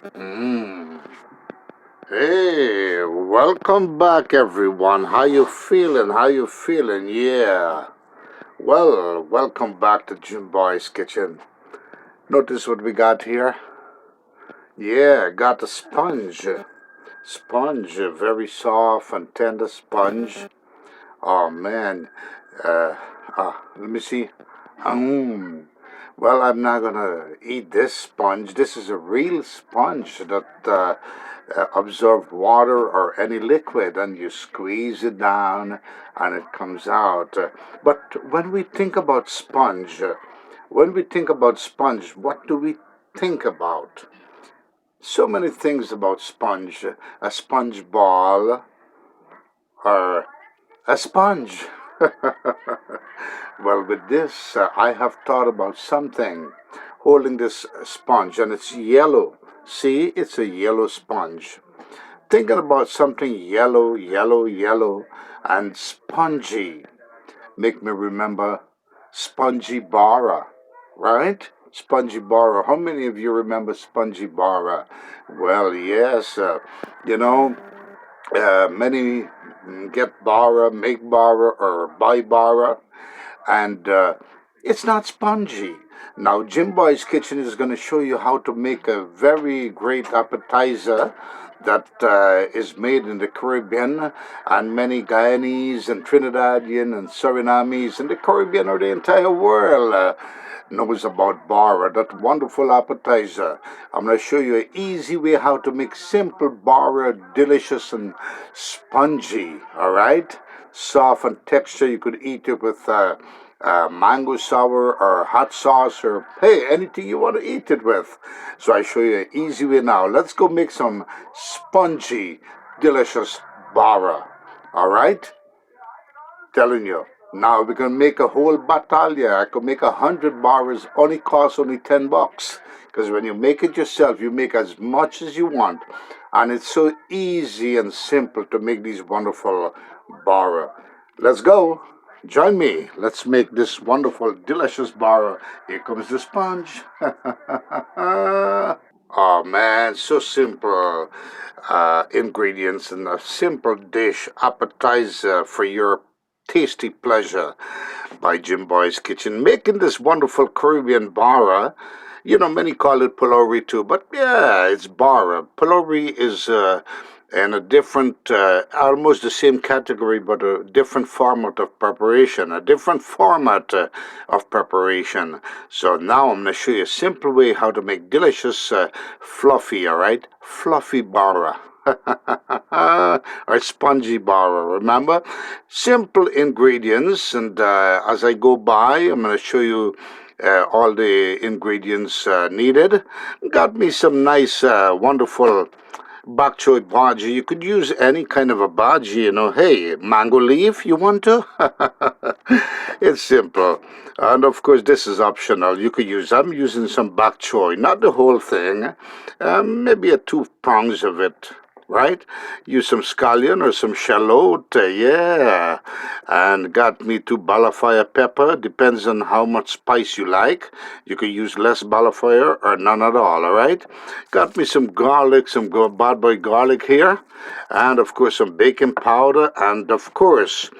Mm. Hey, welcome back, everyone. How you feeling? How you feeling? Yeah. Well, welcome back to Jimboys Kitchen. Notice what we got here? Yeah, got a sponge. Sponge, a very soft and tender sponge. Oh man. Uh, Let me see. Um, well, I'm not gonna eat this sponge. This is a real sponge that absorbs water or any liquid, and you squeeze it down, and it comes out. But when we think about sponge, what do we think about? So many things about sponge. A sponge ball or a sponge. Well, with this, I have thought about something. Holding this sponge, and it's yellow. See, it's a yellow sponge. Thinking about something yellow, yellow, yellow, and spongy. Make me remember Spongy Bara, right? Spongy Bara. How many of you remember Spongy Bara? Well, yes, you know, many get Bara, make Bara, or buy Bara, and it's not spongy. Now, Jimboy's Kitchen is going to show you how to make a very great appetizer that is made in the Caribbean, and many Guyanese and Trinidadian and Surinamese in the Caribbean or the entire world knows about Bara, that wonderful appetizer. I'm going to show you an easy way how to make simple Bara delicious and spongy, all right? Soft and texture. You could eat it with mango sour or hot sauce or, hey, anything you want to eat it with. So I show you an easy way now. Let's go make some spongy, delicious Bara, all right? Telling you. Now we can make a whole battalion. I could make 100 bars. Only cost only $10. Because when you make it yourself, you make as much as you want, and it's so easy and simple to make these wonderful bar. Let's go. Join me. Let's make this wonderful, delicious bar. Here comes the sponge. Oh man, so simple ingredients and a simple dish appetizer for your tasty pleasure by Jim Boy's Kitchen. Making this wonderful Caribbean bara. You know, many call it pulori too, but yeah, it's bara. Pulori is in a different, almost the same category, but a different format of preparation, a different format of preparation. So now I'm going to show you a simple way how to make delicious, fluffy, all right? Fluffy bara. Or spongy bara, remember? Simple ingredients, and as I go by, I'm going to show you all the ingredients needed. Got me some nice, wonderful bok choy bhaji. You could use any kind of a bhaji, you know. Hey, mango leaf, you want to? It's simple. And of course, this is optional. You could use, I'm using some bok choy, not the whole thing, maybe a 2 pounds of it. Right? Use some scallion or some shallot, yeah. And got me 2 balafire pepper. Depends on how much spice you like. You could use less balafire or none at all, all right? Got me some garlic, some bad boy garlic here. And of course, some baking powder. And of course,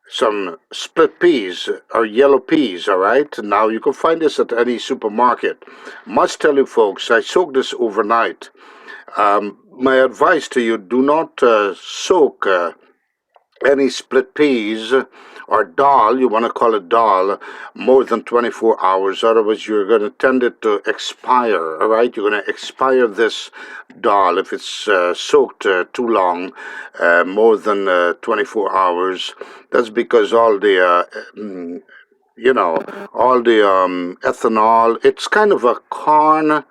some split peas or yellow peas, all right? Now, you can find this at any supermarket. Must tell you, folks, I soaked this overnight. My advice to you, do not soak any split peas or dal, you want to call it dal, more than 24 hours. Otherwise, you're going to tend it to expire, all right? You're going to expire this dal if it's soaked too long, more than 24 hours. That's because all the you know, all the ethanol. It's kind of a corn,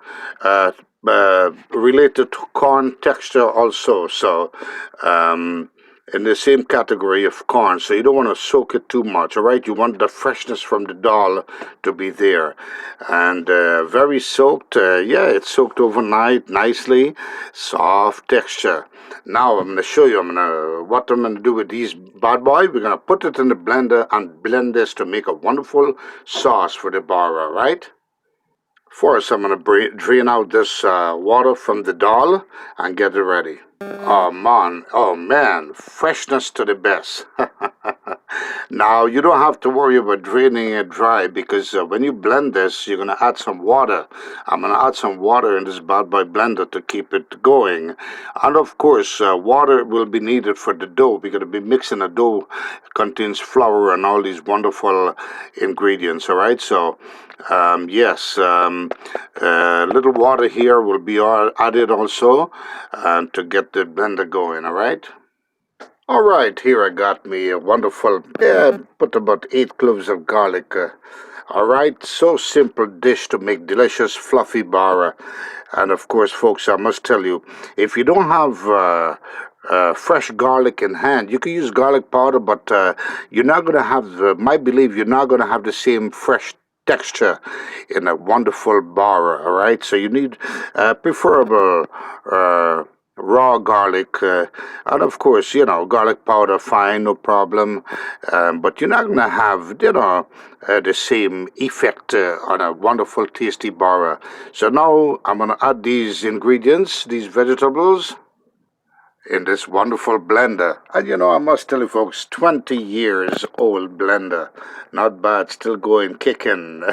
related to corn texture also. So, in the same category of corn. So you don't want to soak it too much, all right? You want the freshness from the dal to be there. And very soaked, yeah, it's soaked overnight nicely, soft texture. Now I'm going to show you what I'm going to do with these bad boy. We're going to put it in the blender and blend this to make a wonderful sauce for the bara, right? First, I'm going to drain out this water from the dal and get it ready. Oh man, freshness to the best. Now, you don't have to worry about draining it dry because when you blend this, you're going to add some water. I'm going to add some water in this bad boy blender to keep it going. And of course, water will be needed for the dough. We're going to be mixing a dough. It contains flour and all these wonderful ingredients, all right? So, yes, little water here will be added also to get the blender going, all right? All right, here I got me a wonderful, put about 8 cloves of garlic. All right, so simple dish to make delicious fluffy bara. And of course, folks, I must tell you, if you don't have fresh garlic in hand, you can use garlic powder, but you're not going to have, my belief, you're not going to have the same fresh texture in a wonderful bara, all right? So you need preferable raw garlic, and of course, garlic powder, fine, no problem. But you're not going to have, the same effect on a wonderful, tasty bara. So now I'm going to add these ingredients, these vegetables, in this wonderful blender. And I must tell you folks, 20 years old blender. Not bad, still going, kicking.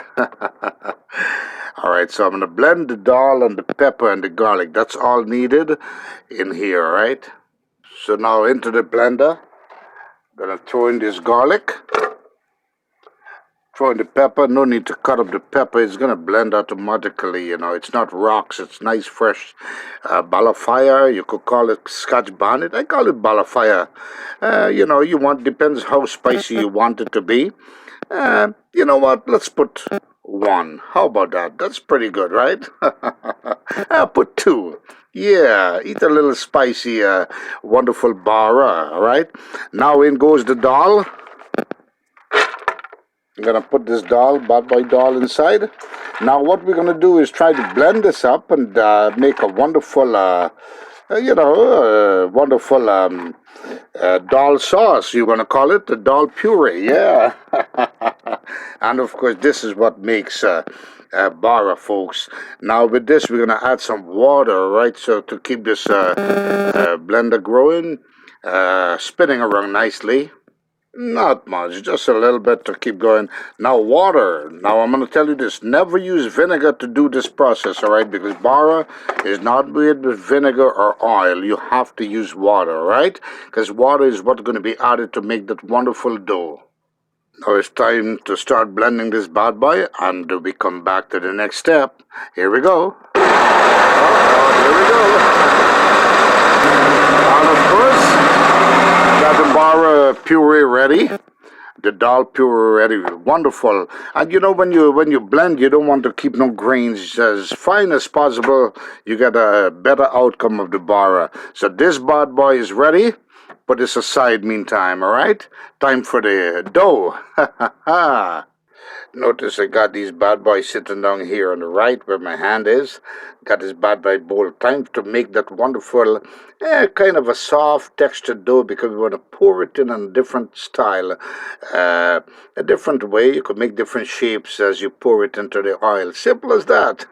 All right, so I'm going to blend the dal and the pepper and the garlic. That's all needed in here, all right? So now into the blender, going to throw in this garlic. Throw in the pepper. No need to cut up the pepper. It's going to blend automatically, It's not rocks. It's nice, fresh balafire. You could call it Scotch bonnet. I call it balafire. Depends how spicy you want it to be. You know what? Let's put 1. How about that? That's pretty good, right? I'll put 2. Yeah, eat a little spicy, wonderful bara, all right? Now in goes the dal. I'm going to put this bad boy dal inside. Now what we're going to do is try to blend this up and make a wonderful, wonderful dal sauce. You're going to call it the dal puree, yeah. And of course, this is what makes bara, folks. Now with this, we're going to add some water, right? So to keep this blender growing, spinning around nicely. Not much, just a little bit to keep going. Now water. Now I'm going to tell you this. Never use vinegar to do this process, all right? Because bara is not made with vinegar or oil. You have to use water, all right? Because water is what's going to be added to make that wonderful dough. Now it's time to start blending this bad boy, and we come back to the next step. Here we go. Here we go. And of course, got the bara puree ready, the dal puree ready, wonderful. And when you blend, you don't want to keep no grains. As fine as possible, you get a better outcome of the bara. So this bad boy is ready. Put this aside meantime, all right? Time for the dough. Notice I got these bad boys sitting down here on the right where my hand is. Got this bad boy bowl. Time to make that wonderful, kind of a soft textured dough because we want to pour it in a different style, a different way. You could make different shapes as you pour it into the oil. Simple as that.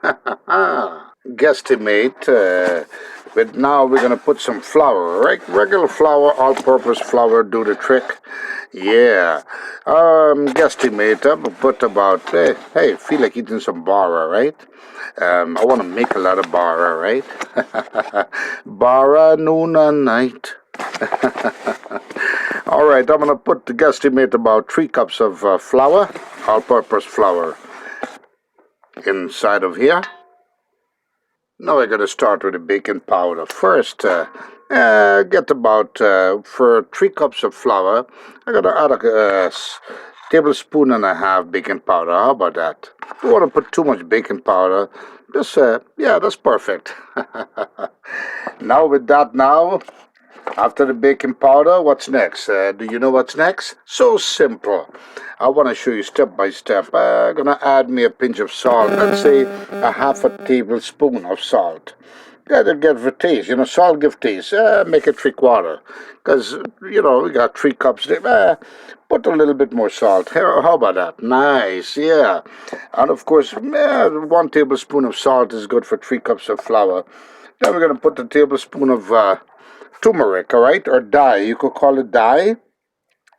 Guesstimate. But now we're going to put some flour, right? Regular flour, all-purpose flour, do the trick. Yeah. Guesstimate, put about, hey, feel like eating some bara, right? I want to make a lot of bara, right? Bara noon and night. All right, I'm going to put the guesstimate about 3 cups of flour, all-purpose flour, inside of here. Now we're going to start with the baking powder. First, get about, for 3 cups of flour, I'm going to add a tablespoon and a half baking powder. How about that? You don't want to put too much baking powder. Just, yeah, that's perfect. Now with that after the baking powder, what's next? Do you know what's next? So simple. I want to show you step by step. I'm going to add me a pinch of salt. Let's say a half a tablespoon of salt. Gotta get the taste, salt give taste. Make it 3/4. Because, we got 3 cups there. Put a little bit more salt. How about that? Nice, yeah. And of course, 1 tablespoon of salt is good for 3 cups of flour. Then we're gonna put a tablespoon of turmeric, all right? Or dye. You could call it dye.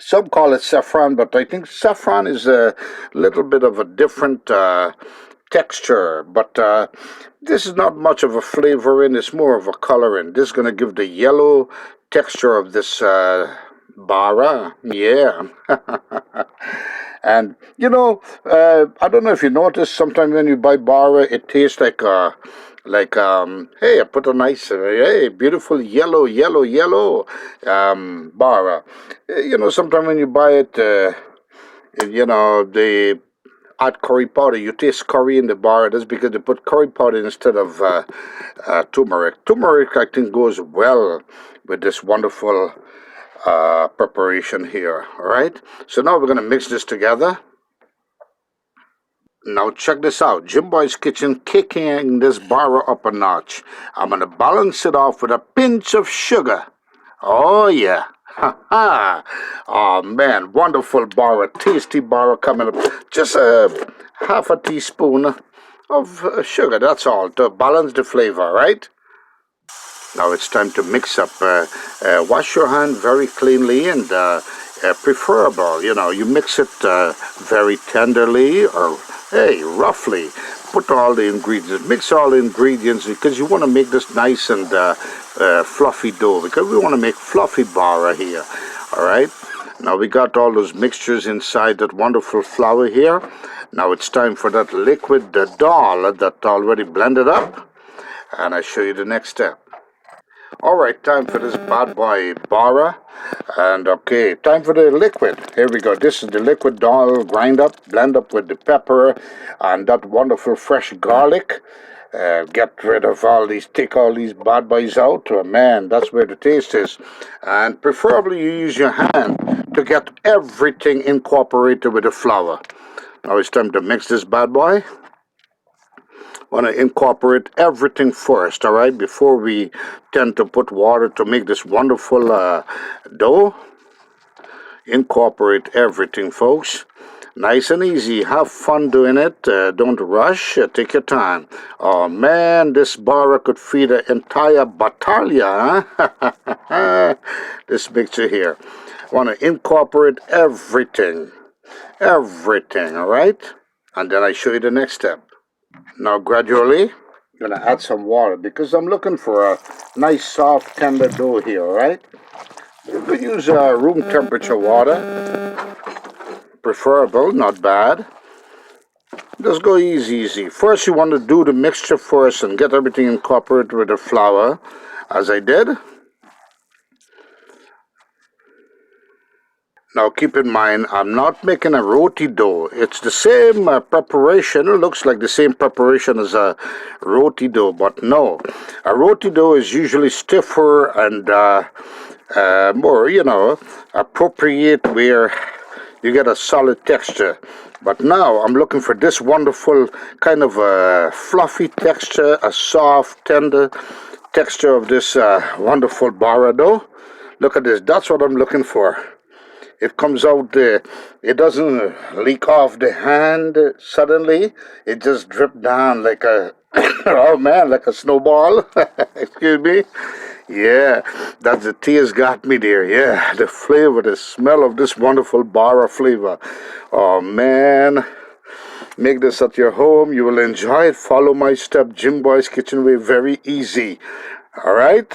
Some call it saffron, but I think saffron is a little bit of a different texture. But this is not much of a flavor in, it's more of a color in. This is going to give the yellow texture of this bara. Yeah. And I don't know if you notice. Sometimes when you buy bara, it tastes like hey, I put a nice hey, beautiful yellow bara. Sometimes when you buy it, they add curry powder. You taste curry in the bar. That's because they put curry powder instead of turmeric. Turmeric, I think, goes well with this wonderful preparation here. All right. So now we're gonna mix this together. Now check this out. Jimboy's Kitchen kicking this bar up a notch. I'm gonna balance it off with a pinch of sugar. Oh yeah. Ha ha. Oh man, wonderful bar, tasty bar coming up. Just a half a teaspoon of sugar, that's all, to balance the flavor, right? Now it's time to mix up. Wash your hand very cleanly and preferable. You mix it very tenderly or, hey, roughly. Put all the ingredients. Mix all the ingredients because you want to make this nice and fluffy dough because we want to make fluffy bara here. All right. Now we got all those mixtures inside that wonderful flour here. Now it's time for that liquid dough that already blended up. And I show you the next step. All right, time for this bad boy bara. And okay, time for the liquid. Here we go. This is the liquid dough, blend up with the pepper and that wonderful fresh garlic. Get rid of take all these bad boys out. Oh, man, that's where the taste is. And preferably you use your hand to get everything incorporated with the flour. Now it's time to mix this bad boy. Want to incorporate everything first, all right, before we tend to put water to make this wonderful dough. Incorporate everything, folks. Nice and easy. Have fun doing it. Don't rush. Take your time. Oh man, this bara could feed an entire battalion. Huh? This mixture here. Want to incorporate everything. Everything, all right? And then I show you the next step. Now gradually, I'm going to add some water because I'm looking for a nice soft tender dough here, right? You could use room temperature water, preferable, not bad. Just go easy. First you want to do the mixture first and get everything incorporated with the flour, as I did. Now keep in mind, I'm not making a roti dough. It's the same preparation. It looks like the same preparation as a roti dough, but no. A roti dough is usually stiffer and more, appropriate where you get a solid texture. But now I'm looking for this wonderful kind of fluffy texture, a soft, tender texture of this wonderful bara dough. Look at this. That's what I'm looking for. It comes out, it doesn't leak off the hand suddenly. It just drips down like a, oh man, like a snowball. Excuse me. Yeah, that's the taste got me there. Yeah, the flavor, the smell of this wonderful bara flavor. Oh man, make this at your home. You will enjoy it. Follow my step, Jimboys Kitchen Way. Very easy. All right,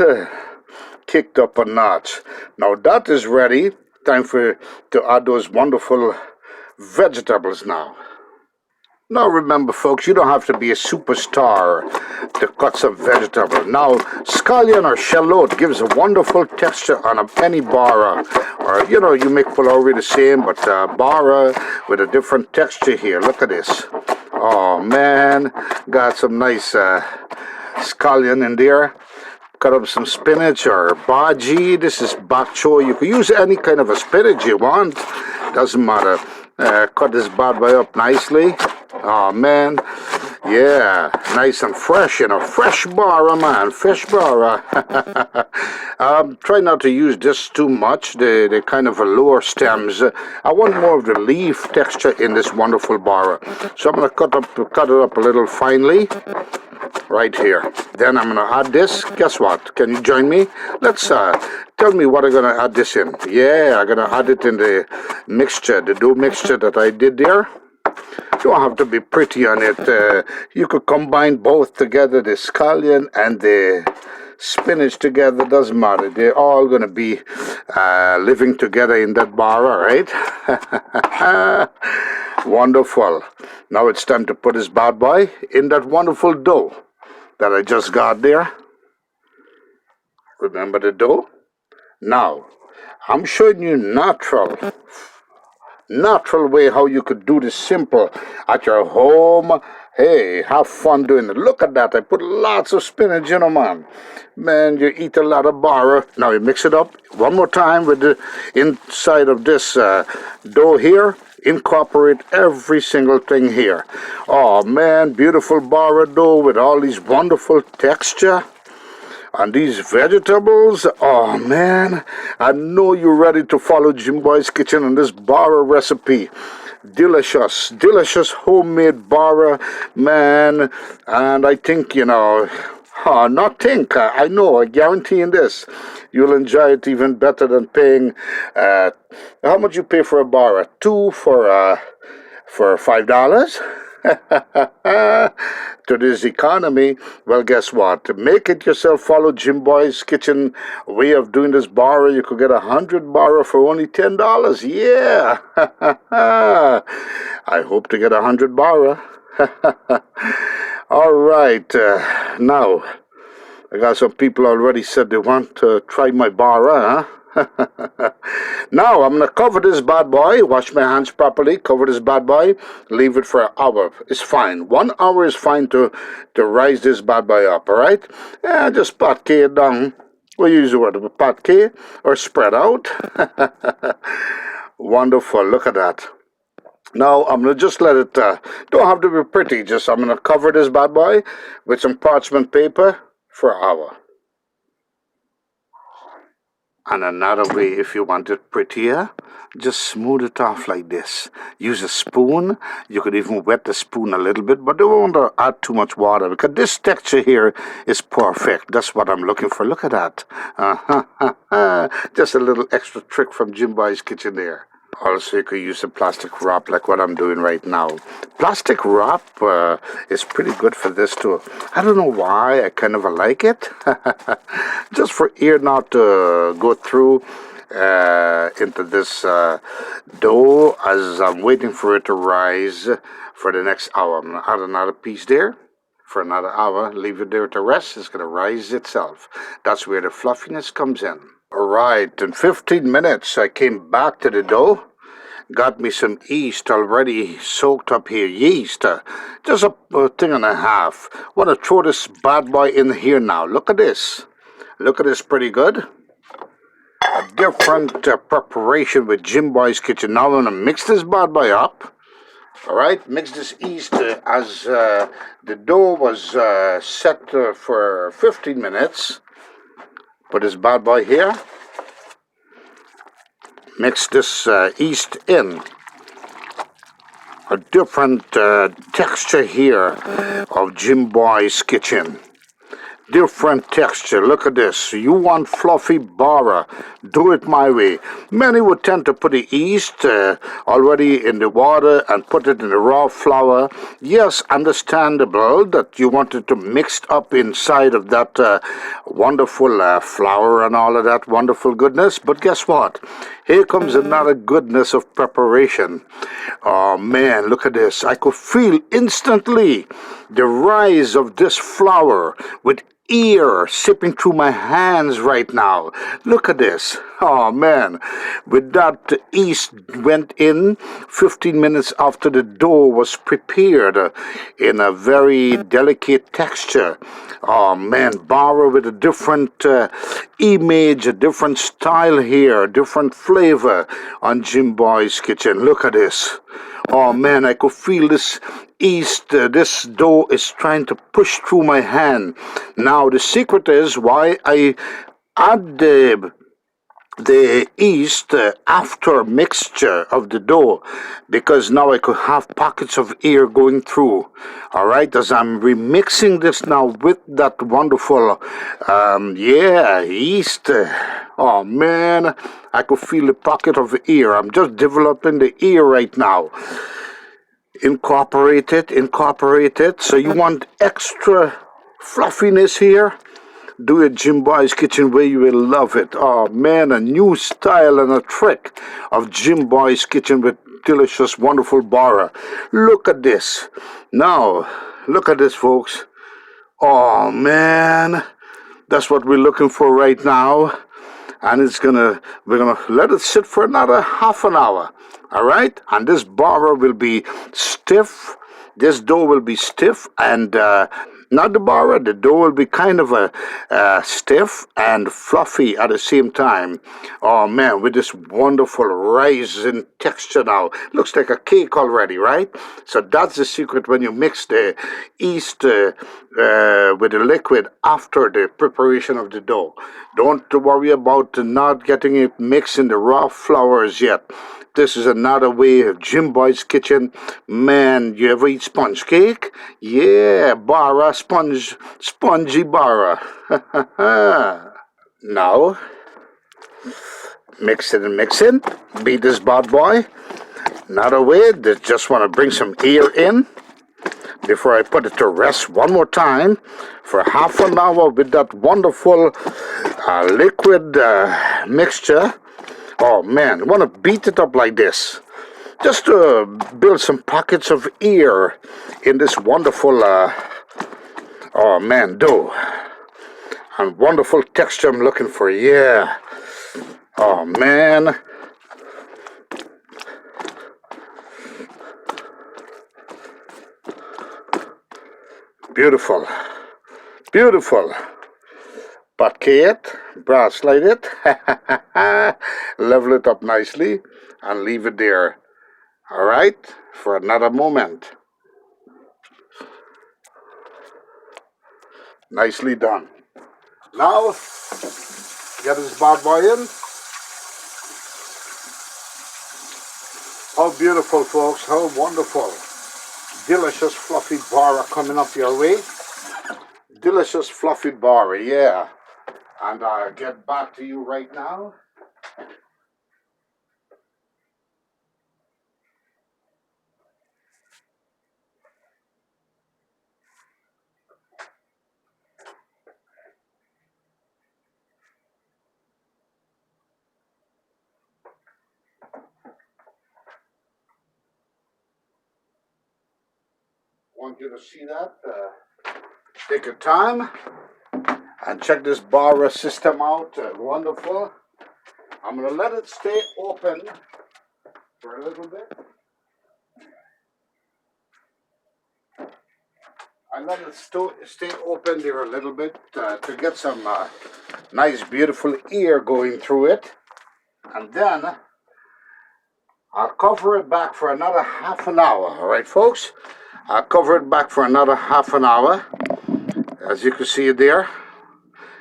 kicked up a notch. Now that is ready. Time to add those wonderful vegetables now. Now remember, folks, you don't have to be a superstar to cut some vegetable. Now, scallion or shallot gives a wonderful texture on any bara. Or, you make pulao the same, but bara with a different texture here. Look at this. Oh, man. Got some nice scallion in there. Cut up some spinach or bhaji. This is bok choy. You can use any kind of a spinach you want. Doesn't matter. Cut this bad boy up nicely. Oh man, yeah. Nice and fresh, fresh Bara, man, fresh Bara. Try not to use this too much. They kind of lower stems. I want more of the leaf texture in this wonderful Bara. So I'm going to cut it up a little finely. Right here. Then I'm going to add this. Guess what? Can you join me? Let's tell me what I'm going to add this in. Yeah, I'm going to add it in the mixture, the dough mixture that I did there. You don't have to be pretty on it. You could combine both together, the scallion and the spinach together. Doesn't matter. They're all going to be living together in that Bara, right? Wonderful. Now it's time to put this bad boy in that wonderful dough that I just got there. Remember the dough? Now, I'm showing you natural way how you could do this simple at your home. Hey, have fun doing it. Look at that. I put lots of spinach in, man. Man, you eat a lot of Bara. Now you mix it up one more time with the inside of this dough here. Incorporate every single thing here. Oh man, beautiful Bara dough with all these wonderful texture. And these vegetables, oh man, I know you're ready to follow Jimboys Kitchen on this Bara recipe. Delicious, delicious homemade Bara, man. And I think, I know, I guarantee in this, you'll enjoy it even better than paying, how much you pay for a Bara? $2 for $5? To this economy. Well, guess what? Make it yourself. Follow Jimboys Kitchen way of doing this Bara. You could get 100 Bara for only $10. Yeah. I hope to get 100 Bara. All right. Now, I got some people already said they want to try my Bara, huh? Now I'm going to cover this bad boy, wash my hands properly, cover this bad boy, leave it for an hour. It's fine. 1 hour is fine to rise this bad boy up, alright? Yeah, just patke it down. We use the word patke or spread out. Wonderful, look at that. Now I'm going to just let it, don't have to be pretty, I'm going to cover this bad boy with some parchment paper for an hour. And another way, if you want it prettier, just smooth it off like this. Use a spoon. You could even wet the spoon a little bit, but don't want to add too much water because this texture here is perfect. That's what I'm looking for. Look at that. Just a little extra trick from Jimboys Kitchen there. Also, you could use a plastic wrap like what I'm doing right now. Plastic wrap is pretty good for this too. I don't know why, I kind of like it. Just for air not to go through into this dough as I'm waiting for it to rise for the next hour. I'm going to add another piece there. For another hour, leave it there to rest. It's going to rise itself. That's where the fluffiness comes in. All right, in 15 minutes, I came back to the dough. Got me some yeast already soaked up here. Yeast, just a thing and a half. Want to throw this bad boy in here now. Look at this. Look at this, pretty good. A different preparation with Jimboys Kitchen. Now I'm going to mix this bad boy up. All right, mix this yeast as the dough was set for 15 minutes. Put this bad boy here. Mix this yeast in. A different texture here of Jimboys Kitchen. Different texture. Look at this. You want fluffy Bara. Do it my way. Many would tend to put the yeast already in the water and put it in the raw flour. Yes, understandable that you want it to mix up inside of that wonderful flour and all of that wonderful goodness. But guess what? Here comes another goodness of preparation. Oh man, look at this. I could feel instantly the rise of this flour with air sipping through my hands right now. Look at this. Oh man, with that yeast went in 15 minutes after the dough was prepared in a very delicate texture. Oh man, Bara with a different image, a different style here, a different flavor on Jimboys Kitchen. Look at this. Oh man, I could feel this yeast, this dough is trying to push through my hand. Now the secret is why I add the yeast after mixture of the dough, because now I could have pockets of air going through. All right, as I'm remixing this now with that wonderful, yeast. Oh man, I could feel the pocket of air. I'm just developing the air right now. Incorporate it. So you want extra fluffiness here? Do it Jimboys Kitchen way, you will love it. Oh man, a new style and a trick of Jimboys Kitchen with delicious, wonderful Bara. Look at this. Now, look at this, folks. Oh man, that's what we're looking for right now. And we're gonna let it sit for another half an hour. All right, and this Bara will be stiff. This dough will be stiff, and not the Bara. The dough will be kind of a stiff and fluffy at the same time. Oh man, with this wonderful rising texture now, looks like a cake already, right? So that's the secret when you mix the yeast with the liquid after the preparation of the dough. Don't worry about not getting it mixed in the raw flours yet. This is another way of Jimboy's Kitchen. Man, you ever eat sponge cake? Yeah, Bara, spongy Bara. Now, mix it and mix it. Beat this bad boy. Another way, just want to bring some air in before I put it to rest one more time for half an hour with that wonderful liquid mixture. Oh man, I want to beat it up like this, just to build some pockets of air in this wonderful, oh man, dough. And wonderful texture I'm looking for, yeah. Oh man. Beautiful, beautiful. Paquet it, brass slide it, level it up nicely, and leave it there. All right, for another moment. Nicely done. Now, get this bad boy in. How beautiful, folks, how wonderful. Delicious fluffy Bara coming up your way. Delicious fluffy Bara, yeah. And I'll get back to you right now. Want you to see that. Take your time and check this Bara system out. Wonderful. I'm going to let it stay open for a little bit. I let it stay open there a little bit to get some nice, beautiful air going through it. And then I'll cover it back for another half an hour. All right, folks? I'll cover it back for another half an hour. As you can see it there.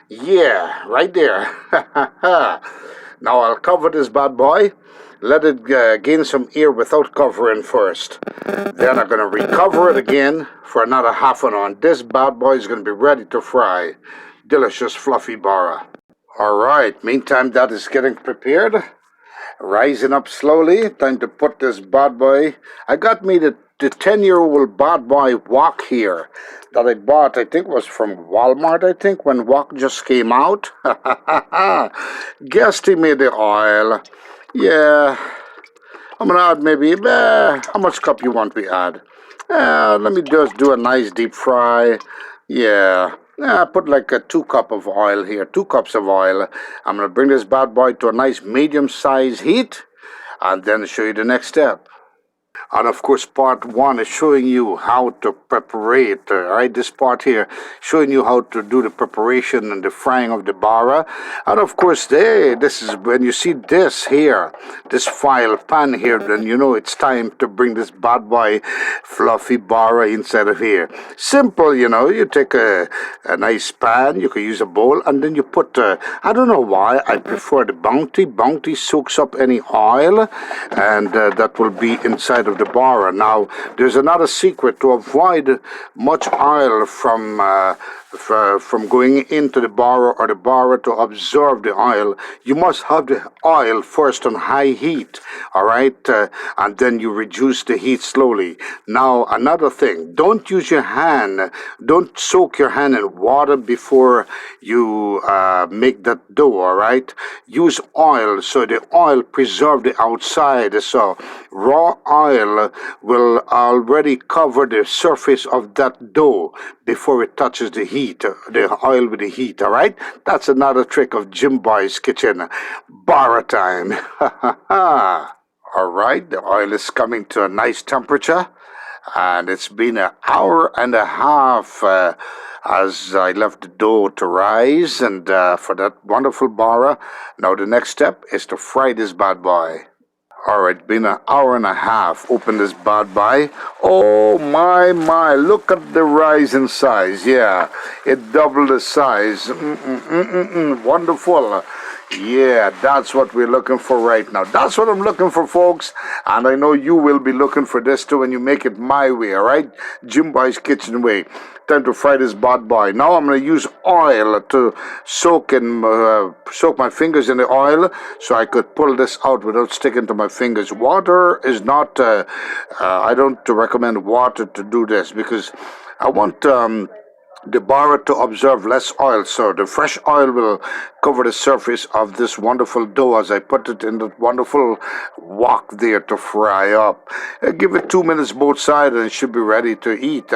Yeah, right there. Now I'll cover this bad boy. Let it gain some air without covering first. Then I'm going to recover it again for another half an hour. This bad boy is going to be ready to fry. Delicious fluffy Bara. Alright, meantime that is getting prepared. Rising up slowly. Time to put this bad boy. I got me the 10-year-old bad boy wok here that I bought. I think was from Walmart, I think, when wok just came out. Guesstimate the oil. Yeah. I'm gonna add maybe, how much cup you want me add? Let me just do a nice deep fry. Yeah. Put like a 2 cup of oil here, 2 cups of oil. I'm gonna bring this bad boy to a nice medium size heat and then show you the next step. And of course, part one is showing you how to prepare it. Right, this part here showing you how to do the preparation and the frying of the bara. And of course, this is when you see this here, this file pan here, then you know it's time to bring this bad boy fluffy bara inside of here. Simple, you know. You take a nice pan. You can use a bowl, and then you put. I don't know why I prefer the Bounty. Bounty soaks up any oil, and that will be inside of the bara. Now, there's another secret to avoid much oil from going into the bara or the bara to absorb the oil. You must have the oil first on high heat, all right, and then you reduce the heat slowly. Now, another thing, don't use your hand, don't soak your hand in water before you make that dough, all right? Use oil, so the oil preserve the outside, so raw oil will already cover the surface of that dough before it touches the heat, the oil with the heat, all right? That's another trick of Jimboys kitchen. Bara time. All right, the oil is coming to a nice temperature, and it's been an hour and a half as I left the dough to rise, and for that wonderful bara. Now the next step is to fry this bad boy. All right, been an hour and a half. Open this bad boy. Oh my! Look at the rise in size. Yeah, it doubled the size. Wonderful. Yeah, that's what we're looking for right now. That's what I'm looking for, folks. And I know you will be looking for this too when you make it my way, all right? Jimboy's Kitchen way. Time to fry this bad boy. Now I'm going to use oil to soak my fingers in the oil so I could pull this out without sticking to my fingers. Water is not, I don't recommend water to do this because I want the bara to absorb less oil, so the fresh oil will cover the surface of this wonderful dough as I put it in that wonderful wok there to fry up. Give it 2 minutes both sides and it should be ready to eat.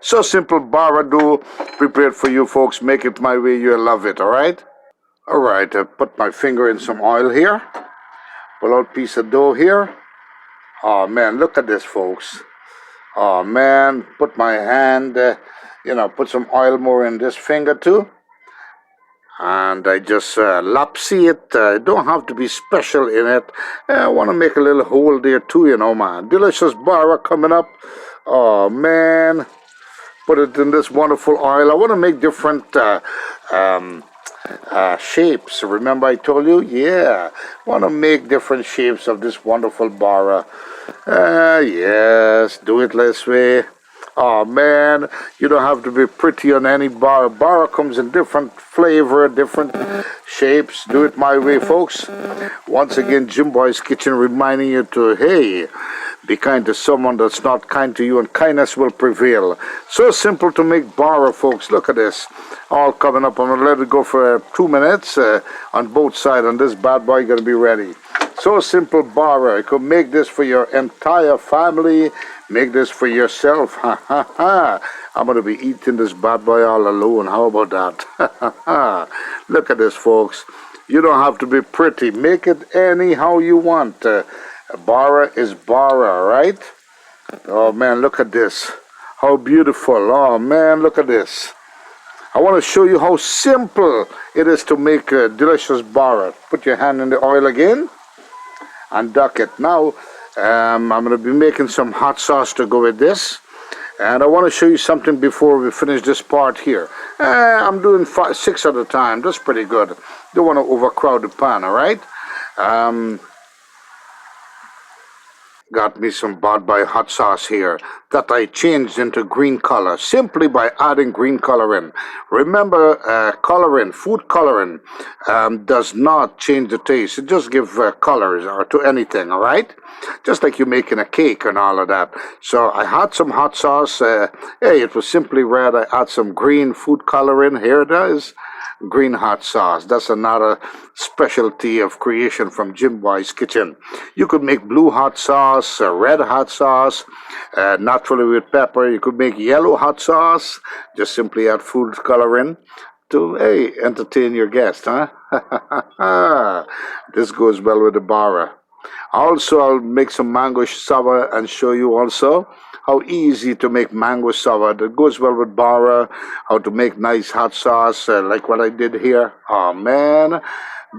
So simple bara dough prepared for you folks. Make it my way, you'll love it, alright? Alright, I put my finger in some oil here. Pull out piece of dough here. Oh man, look at this, folks. Oh man, put my hand, put some oil more in this finger too. And I just lapsy it. Don't have to be special in it. I want to make a little hole there too, man. Delicious bara coming up. Oh man, put it in this wonderful oil. I want to make different shapes. Remember I told you? Yeah, want to make different shapes of this wonderful bara. Yes, do it this way. Oh man, you don't have to be pretty on any bara. Bara comes in different flavor, different shapes. Do it my way, folks. Once again, Jimboy's Kitchen reminding you to, hey, be kind to someone that's not kind to you, and kindness will prevail. So simple to make bara, folks. Look at this. All coming up. I'm going to let it go for 2 minutes on both sides, and this bad boy going to be ready. So simple bara. You could make this for your entire family. Make this for yourself. I'm going to be eating this bad boy all alone. How about that? Look at this, folks. You don't have to be pretty. Make it anyhow you want. Bara is bara, right? Oh, man, look at this. How beautiful. Oh, man, look at this. I want to show you how simple it is to make a delicious bara. Put your hand in the oil again and duck it. Now, I'm going to be making some hot sauce to go with this. And I want to show you something before we finish this part here. I'm doing 6 at a time. That's pretty good. Don't want to overcrowd the pan, all right? Got me some bought by hot sauce here that I changed into green color simply by adding green color in. Remember, coloring, food coloring, does not change the taste. It just gives colors or to anything, all right? Just like you're making a cake and all of that. So I had some hot sauce. Hey, it was simply red. I add some green food coloring. Here it is. Green hot sauce. That's another specialty of creation from Jimboy's Kitchen. You could make blue hot sauce, red hot sauce, naturally with pepper. You could make yellow hot sauce. Just simply add food coloring to, hey, entertain your guest, huh? This goes well with the bara. Also, I'll make some mango sour and show you also how easy to make mango sour that goes well with bara, how to make nice hot sauce like what I did here. Oh man,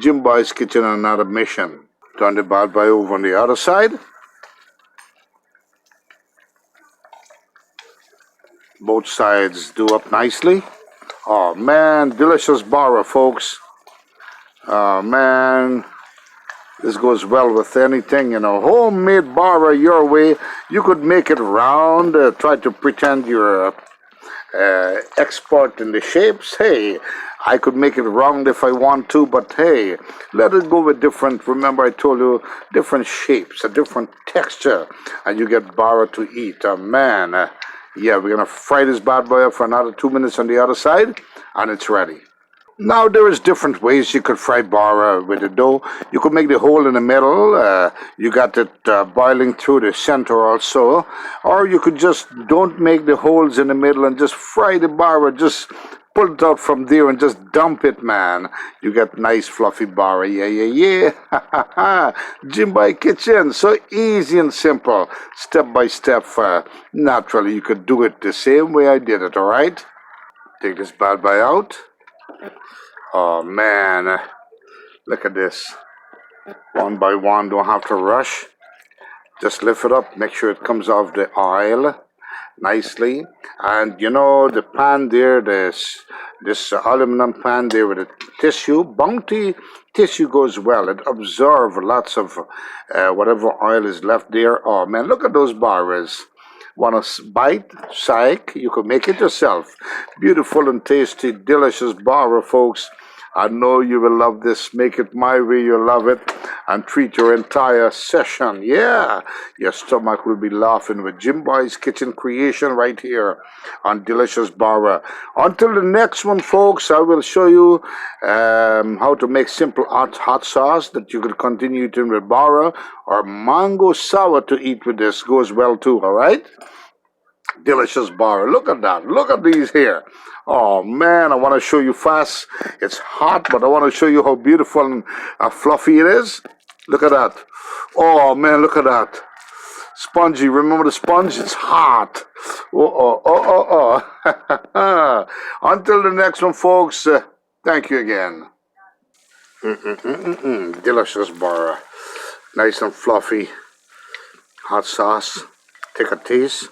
Jimboys Kitchen on another mission. Turn the bad boy over on the other side. Both sides do up nicely. Oh man, delicious bara, folks. Oh man, this goes well with anything, homemade bara your way. You could make it round, try to pretend you're expert in the shapes. Hey, I could make it round if I want to, but hey, let it go with different. Remember, I told you different shapes, a different texture, and you get bara to eat. Man, yeah, we're gonna fry this bad boy up for another 2 minutes on the other side, and it's ready. Now there is different ways you could fry bara with the dough. You could make the hole in the middle. You got it boiling through the center also, or you could just don't make the holes in the middle and just fry the bara. Just pull it out from there and just dump it, man. You get nice fluffy bara. Yeah, yeah, yeah. Jimboy Kitchen, so easy and simple, step by step. Naturally, you could do it the same way I did it. All right. Take this bad boy out. Oh man, look at this. One by one, don't have to rush. Just lift it up, make sure it comes off the oil nicely. And the pan there, this aluminum pan there with a tissue, bounty tissue goes well. It absorbs lots of whatever oil is left there. Oh man, look at those bars. Want to bite? Psych, you could make it yourself. Beautiful and tasty, delicious bara, folks. I know you will love this. Make it my way, you'll love it. And treat your entire session. Yeah, your stomach will be laughing with Jimboy's Kitchen creation right here on Delicious Bara. Until the next one, folks, I will show you how to make simple hot sauce that you can continue eating with bara, or mango sour to eat with this. Goes well too, all right? Delicious bara. Look at that. Look at these here. Oh man, I want to show you fast. It's hot, but I want to show you how beautiful and fluffy it is. Look at that. Oh man, look at that. Spongy. Remember the sponge? It's hot. Until the next one, folks. Thank you again. Delicious bara. Nice and fluffy. Hot sauce. Take a taste.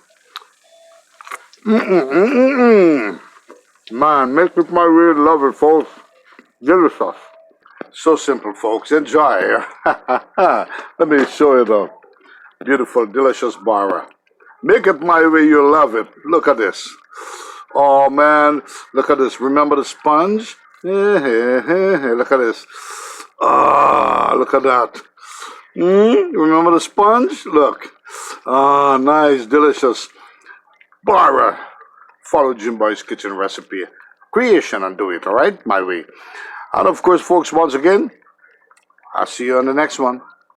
Man, make it my way, love it, folks. Delicious. So simple, folks. Enjoy. Let me show you the beautiful, delicious bara. Make it my way, you'll love it. Look at this. Oh, man. Look at this. Remember the sponge? Look at this. Ah, look at that. Remember the sponge? Look. Ah, nice, delicious. Bara. Follow Jimboy's Kitchen recipe creation and do it, all right? My way. And of course, folks, once again, I'll see you on the next one.